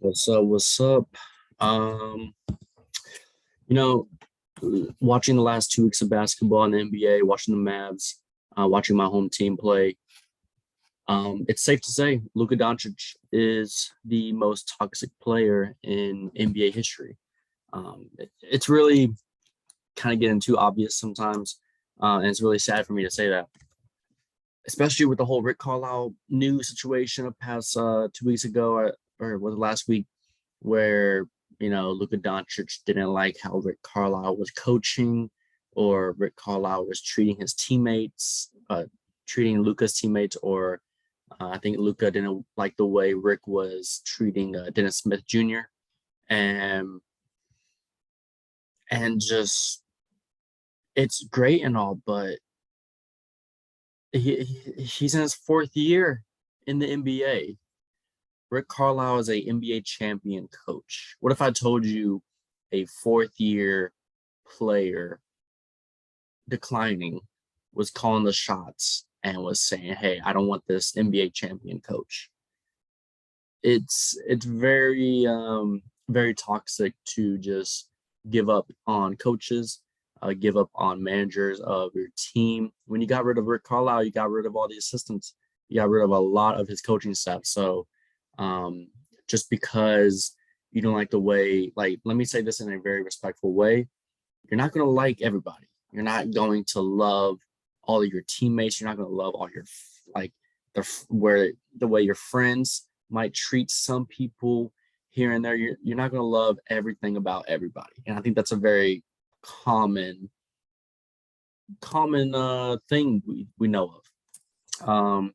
What's up? What's up? Um, you know, watching the last 2 weeks of basketball in the NBA, watching the Mavs, watching my home team play. It's safe to say Luka Doncic is the most toxic player in NBA history. It's really kind of getting too obvious sometimes, and it's really sad for me to say that, especially with the whole Rick Carlisle news situation of past 2 weeks ago or was it last week, where Luka Doncic didn't like how Rick Carlisle was coaching, or Rick Carlisle was treating his teammates, treating Luka's teammates, or I think Luka didn't like the way Rick was treating Dennis Smith Jr. and just it's great and all, but he's in his fourth year in the NBA. Rick Carlisle is a NBA champion coach. What if I told you a fourth year player declining was calling the shots and was saying, "Hey, I don't want this NBA champion coach." It's very toxic to just give up on coaches, give up on managers of your team. When you got rid of Rick Carlisle, you got rid of all the assistants. You got rid of a lot of his coaching staff. So just because you don't like the way, like, let me say this in a very respectful way, you're not going to like everybody. You're not going to love all of your teammates. You're not going to love all your, like, the way your friends might treat some people here and there. You're not going to love everything about everybody. And I think that's a very common thing we know of.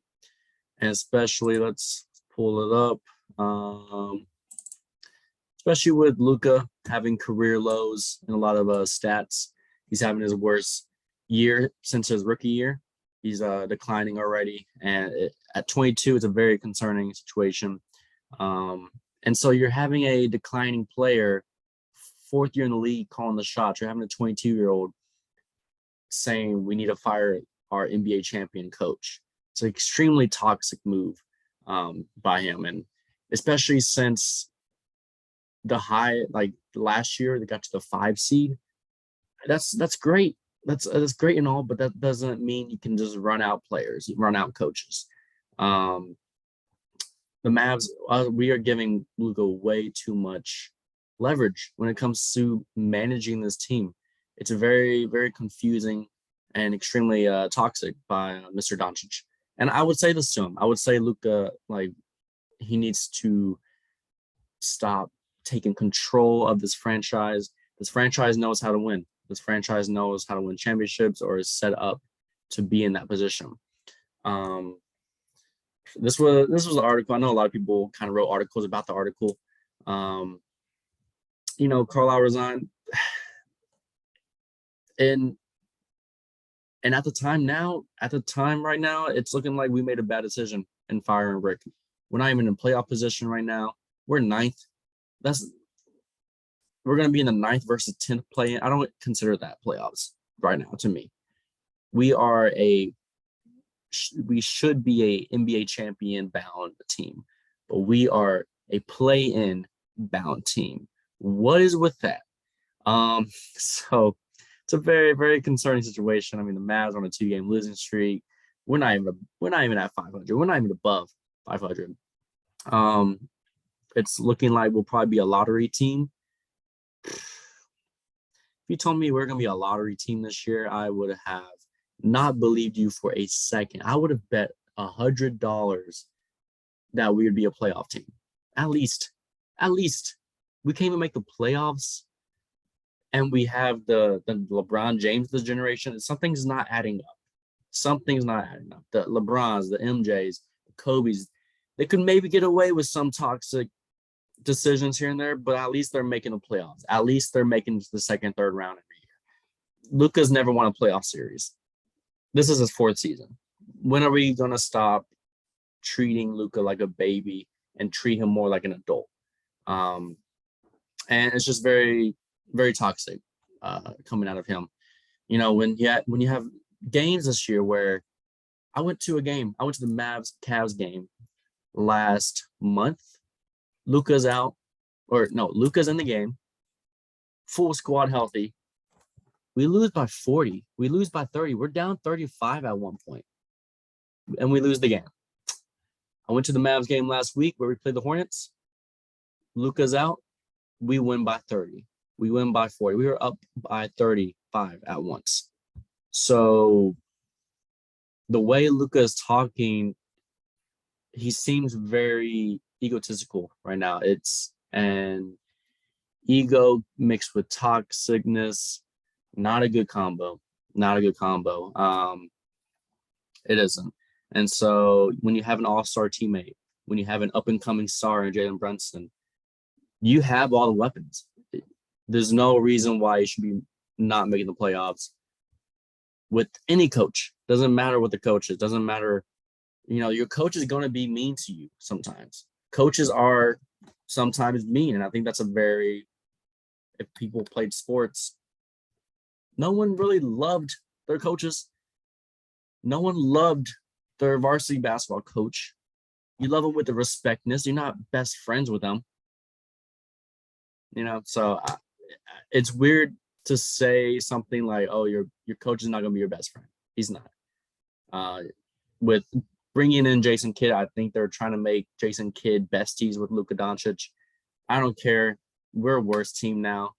And especially, let's pull it up. Especially with Luka having career lows in a lot of stats. He's having his worst year since his rookie year. He's declining already. And at 22, it's a very concerning situation. And so you're having a declining player, fourth year in the league, calling the shots. You're having a 22-year-old saying we need to fire our NBA champion coach. It's an extremely toxic move by him. And especially since the high, like last year, they got to the 5 seed. That's great. That's great and all, but that doesn't mean you can just run out players, run out coaches. The Mavs, we are giving Luka way too much leverage when it comes to managing this team. It's a very, very confusing and extremely toxic by Mr. Doncic. And I would say this to him. I would say Luka, like, he needs to stop taking control of this franchise. This franchise knows how to win. This franchise knows how to win championships, or is set up to be in that position. This was an article. I know a lot of people kind of wrote articles about the article. Carlisle resigned, and at the time right now, it's looking like we made a bad decision in firing Rick. We're not even in playoff position right now. We're ninth. We're going to be in the 9th versus 10th play. I don't consider that playoffs right now. To me, we should be a NBA champion bound team, but we are a play-in bound team. What is with that? So it's a very, very concerning situation. I mean, the Mavs on a 2-game losing streak. We're not even at 500. We're not even above 500. It's looking like we'll probably be a lottery team. If you told me we're going to be a lottery team this year, I would have not believed you for a second. I would have bet $100 that we would be a playoff team. At least. We can't even make the playoffs, and we have the LeBron James of this generation. Something's not adding up. The LeBrons, the MJs, the Kobe's, they could maybe get away with some toxic decisions here and there, but at least they're making the playoffs. At least they're making the second, third round every year. Luka's never won a playoff series. This is his 4th season. When are we going to stop treating Luka like a baby and treat him more like an adult? And it's just very, very toxic coming out of him. When you have games this year where I went to the Mavs Cavs game last month. Luka's out. or no, Luka's in the game, full squad healthy. We lose by 40. We lose by 30. We're down 35 at one point, and we lose the game. I went to the Mavs game last week where we played the Hornets. Luka's out. We win by 30. We win by 40. We were up by 35 at once. So the way Luka is talking, he seems very egotistical right now. And ego mixed with toxicness, not a good combo. Not a good combo. It isn't. And so when you have an all-star teammate, when you have an up-and-coming star in Jalen Brunson, you have all the weapons. There's no reason why you should be not making the playoffs with any coach. Doesn't matter what the coach is. Doesn't matter. Your coach is going to be mean to you sometimes. Coaches are sometimes mean. And I think that's if people played sports, no one really loved their coaches. No one loved their varsity basketball coach. You love them with the respectness. You're not best friends with them. So it's weird to say something like, oh, your coach is not going to be your best friend. He's not. With bringing in Jason Kidd, I think they're trying to make Jason Kidd besties with Luka Doncic. I don't care. We're a worse team now.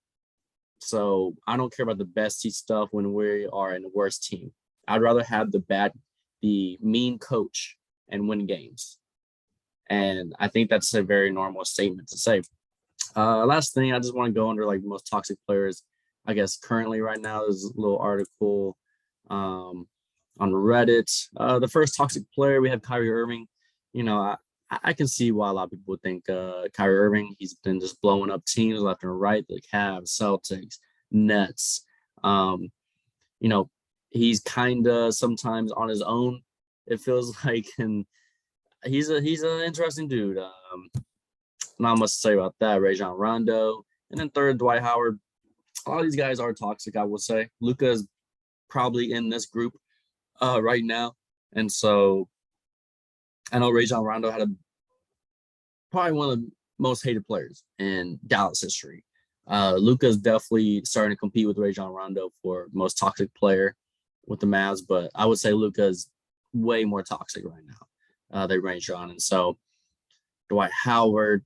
So I don't care about the bestie stuff when we are in the worst team. I'd rather have the mean coach and win games. And I think that's a very normal statement to say. Last thing, I just want to go under like the most toxic players, I guess, currently right now. There's a little article on Reddit. The first toxic player, we have Kyrie Irving. I can see why a lot of people would think Kyrie Irving. He's been just blowing up teams left and right, the Cavs, Celtics, Nets. He's kind of sometimes on his own, it feels like, and he's an interesting dude. Not much to say about that. Rajon Rondo, and then third, Dwight Howard. All these guys are toxic, I would say. Luka is probably in this group right now, and so I know Rajon Rondo had probably one of the most hated players in Dallas history. Luka is definitely starting to compete with Rajon Rondo for most toxic player with the Mavs, but I would say Luka is way more toxic right now than Rajon. And so Dwight Howard,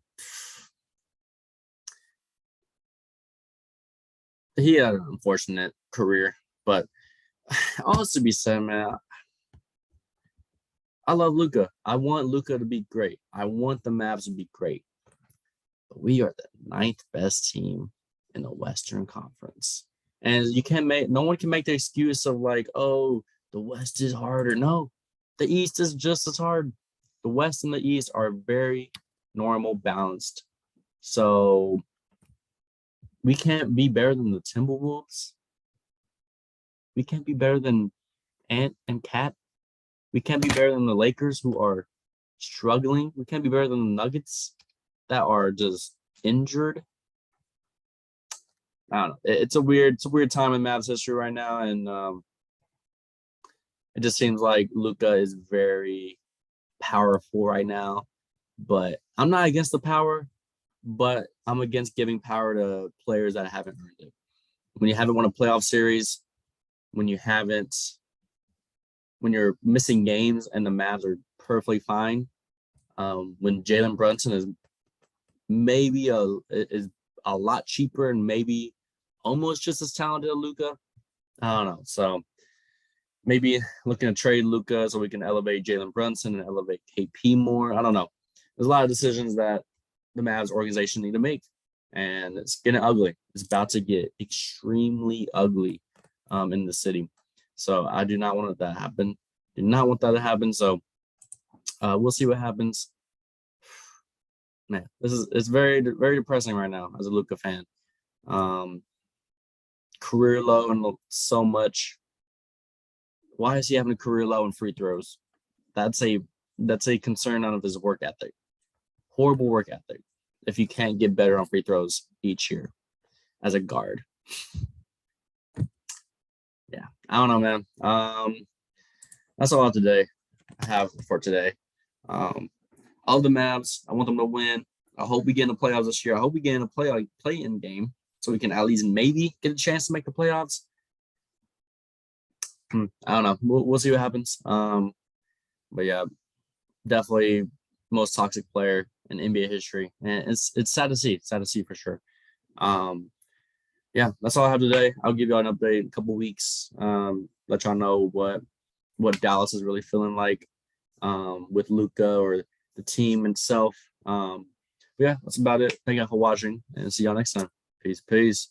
he had an unfortunate career, but all this to be said, man, I love Luka. I want Luka to be great. I want the Mavs to be great. But we are the 9th best team in the Western Conference. And no one can make the excuse of like, oh, the West is harder. No, the East is just as hard. The West and the East are very normal, balanced. So we can't be better than the Timberwolves. We can't be better than Ant and Cat. We can't be better than the Lakers, who are struggling. We can't be better than the Nuggets that are just injured. I don't know. It's a weird time in Mavs history right now, and it just seems like Luka is very powerful right now. But I'm not against the power, but I'm against giving power to players that haven't earned it. When you haven't won a playoff series, when you're missing games and the Mavs are perfectly fine, when Jalen Brunson is maybe a lot cheaper and maybe almost just as talented as Luka, I don't know. So maybe looking to trade Luka so we can elevate Jalen Brunson and elevate KP more. I don't know. There's a lot of decisions that the Mavs organization need to make, and it's getting ugly. It's about to get extremely ugly in the city. So I do not want that to happen. Do not want that to happen. So we'll see what happens. Man, it's very, very depressing right now as a Luka fan. Career low and so much. Why is he having a career low in free throws? That's a concern out of his work ethic. Horrible work ethic if you can't get better on free throws each year as a guard. Yeah, I don't know, man. That's all I have for today. All the Mavs, I want them to win. I hope we get in the playoffs this year. I hope we get in a play-in game so we can at least maybe get a chance to make the playoffs. I don't know. We'll see what happens. But yeah, definitely most toxic player in NBA history, and it's sad to see. It's sad to see for sure. Yeah, that's all I have today. I'll give y'all an update in a couple weeks. Let y'all know what Dallas is really feeling like with Luka or the team itself. But yeah, that's about it. Thank you for watching, and see y'all next time. Peace.